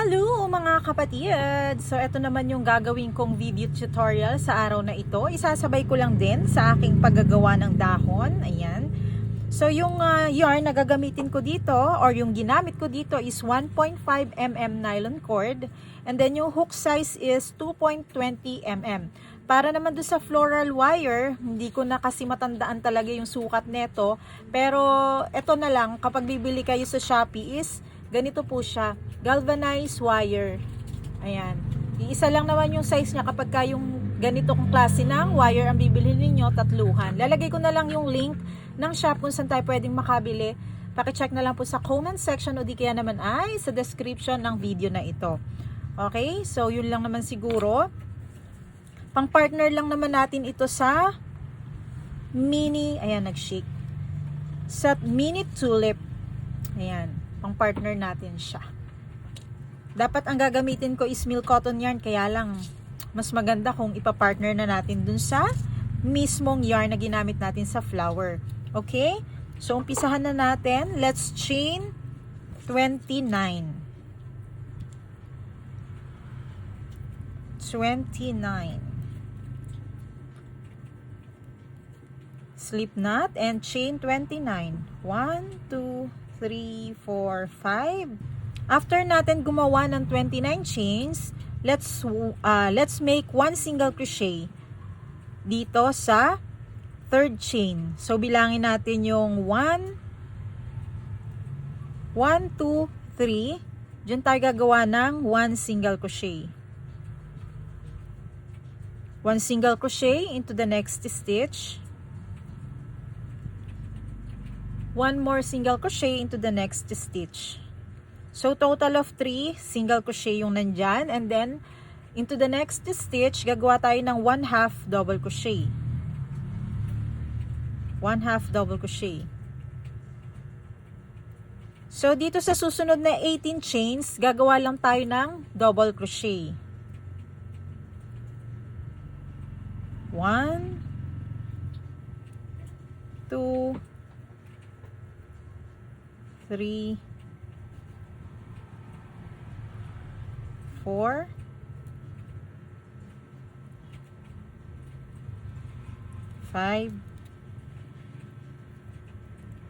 Hello mga kapatid! So ito naman yung gagawin kong video tutorial sa araw na ito. Isasabay ko lang din sa aking paggagawa ng dahon. Ayan. So yung yarn na gagamitin ko dito or yung ginamit ko dito is 1.5 mm nylon cord. And then yung hook size is 2.20 mm. Para naman doon sa floral wire, hindi ko na kasi matandaan talaga yung sukat neto. Pero ito na lang, kapag bibili kayo sa Shopee is ganito po siya, galvanized wire. Ayan. Iisa lang naman yung size niya kapag yung ganito kong klase ng wire ang bibili ninyo, tatluhan. Lalagay ko na lang yung link ng shop kung saan tayo pwedeng makabili. Pakicheck na lang po sa comment section o di kaya naman ay sa description ng video na ito. Okay? So, yun lang naman siguro. Pang partner lang naman natin ito sa mini, ayan, nag-shake. Sa mini tulip. Ayan. Pang partner natin siya. Dapat ang gagamitin ko is milk cotton yarn, kaya lang mas maganda kung ipa-partner na natin dun sa mismong yarn na ginamit natin sa flower. Okay? So umpisahan na natin. Let's chain 29. 29. Slip knot and chain 29. 1, 2, 3, 4, 5. After natin gumawa ng 29 chains, let's make one single crochet dito sa third chain. So bilangin natin yung 1, 2, 3. Diyan tayo gagawa ng one single crochet. One single crochet into the next stitch. One more single crochet into the next stitch. So total of 3 single crochet yung nandyan, and then into the next stitch gagawa tayo ng 1/2 double crochet. 1/2 double crochet. So dito sa susunod na 18 chains gagawa lang tayo ng double crochet. 1, 2, 3, 4, 5,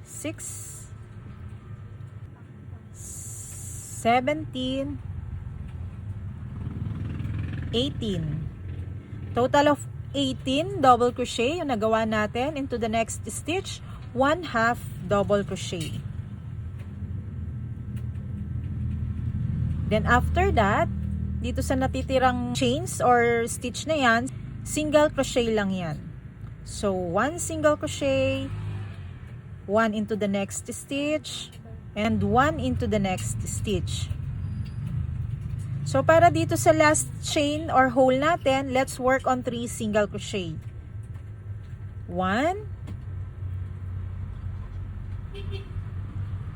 6, 17, 18. Total of 18 double crochet yung nagawa natin. Into the next stitch, 1/2 double crochet. Then after that, dito sa natitirang chains or stitch na yan, single crochet lang yan. So, 1 single crochet, 1 into the next stitch, and 1 into the next stitch. So, para dito sa last chain or hole natin, let's work on 3 single crochet. 1,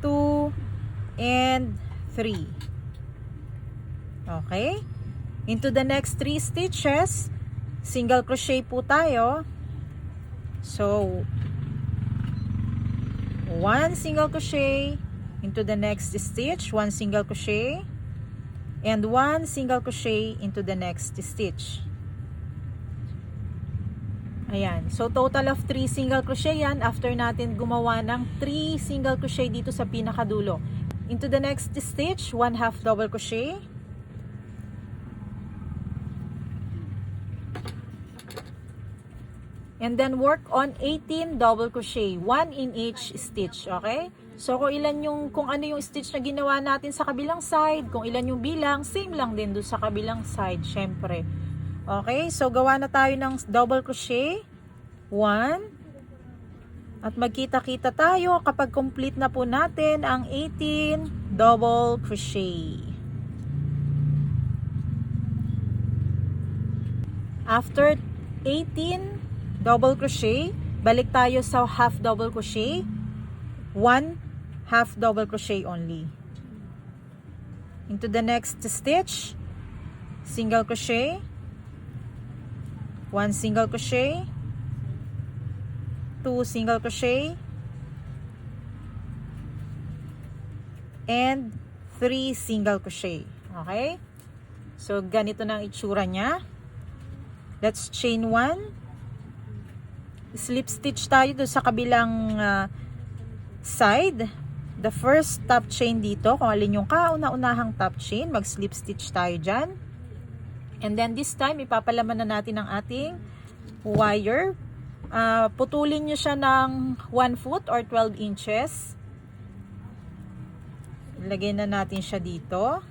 2, and 3. Okay? Into the next 3 stitches, single crochet po tayo. So, 1 single crochet into the next stitch, 1 single crochet, and 1 single crochet into the next stitch. Ayan. So, total of 3 single crochet yan after natin gumawa ng 3 single crochet dito sa pinakadulo. Into the next stitch, 1/2 double crochet. And then work on 18 double crochet, 1 in each stitch, okay? So kung ano yung stitch na ginawa natin sa kabilang side, kung ilan yung bilang, same lang din doon sa kabilang side, syempre. Okay? So gawa na tayo ng double crochet, 1. At magkita-kita tayo kapag complete na po natin ang 18 double crochet. After 18 double crochet, balik tayo sa half double crochet, 1/2 double crochet only. Into the next stitch, single crochet, 1 single crochet, 2 single crochet, and 3 single crochet. Okay? So, ganito na ang itsura niya. Let's chain 1. Slip stitch tayo doon sa kabilang side. The first top chain dito, kung alin yung kauna-unahang top chain, mag-slip stitch tayo dyan. And then this time, ipapalaman na natin ang ating wire. Putulin nyo siya ng 1 foot or 12 inches. Ilagay na natin siya dito.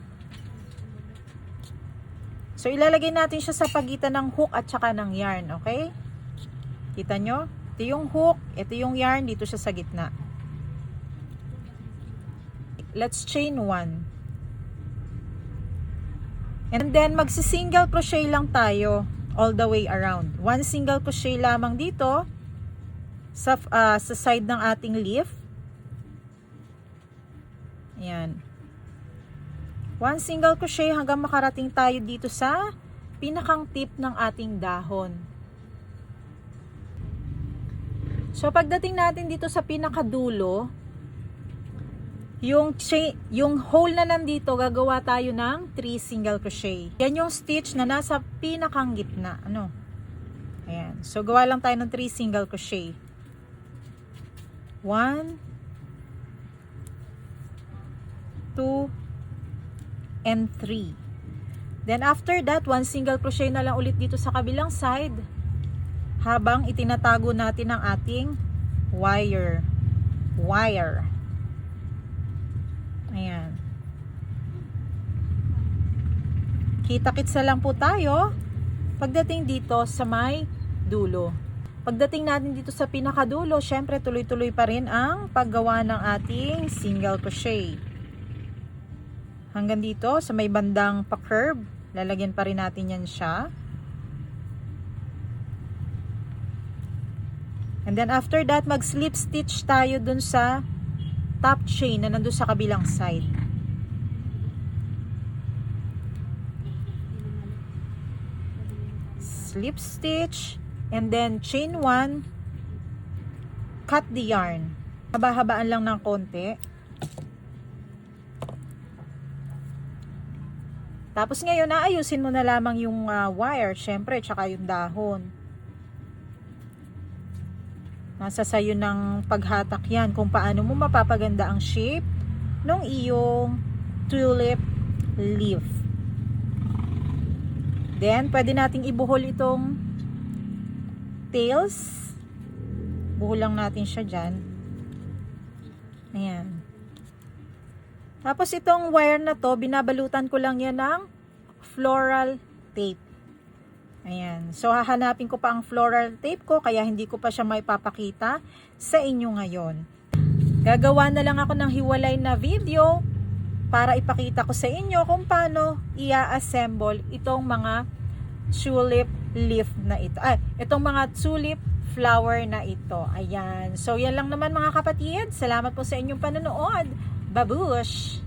So, ilalagay natin siya sa pagitan ng hook at saka ng yarn, okay? Kita nyo? Ito yung hook, ito yung yarn, dito siya sa gitna. Let's chain 1. And then, magsi-single crochet lang tayo all the way around. 1 single crochet lamang dito sa side ng ating leaf. Ayan. 1 single crochet hanggang makarating tayo dito sa pinakang tip ng ating dahon. So, pagdating natin dito sa pinakadulo, yung hole na nandito, gagawa tayo ng 3 single crochet. Yan yung stitch na nasa pinakang gitna. Ano? Ayan. So, gawa lang tayo ng 3 single crochet. 1, 2, and 3. Then after that, 1 single crochet na lang ulit dito sa kabilang side habang itinatago natin ang ating wire. Ayan. Kita-kitsa lang po tayo pagdating dito sa may dulo. Pagdating natin dito sa pinakadulo, syempre tuloy-tuloy pa rin ang paggawa ng ating single crochet. Hanggang dito, sa may bandang pa-curve, lalagyan pa rin natin yan siya. And then after that, mag-slip stitch tayo dun sa top chain na nandun sa kabilang side. Slip stitch, and then chain 1, cut the yarn. Haba-habaan lang ng konti. Tapos ngayon, naayusin mo na lamang yung wire, syempre, tsaka yung dahon. Nasa sayo ng paghatak yan kung paano mo mapapaganda ang shape ng iyong tulip leaf. Then, pwede nating ibuhol itong tails. Buhol lang natin siya dyan. Ayan. Tapos itong wire na to, binabalutan ko lang yan ng floral tape. Ayan. So, hahanapin ko pa ang floral tape ko, kaya hindi ko pa siya maipapakita sa inyo ngayon. Gagawa na lang ako ng hiwalay na video para ipakita ko sa inyo kung paano i-assemble itong mga tulip leaf na ito. Itong mga tulip flower na ito. Ayan. So, yan lang naman mga kapatid. Salamat po sa inyong panonood. Babush!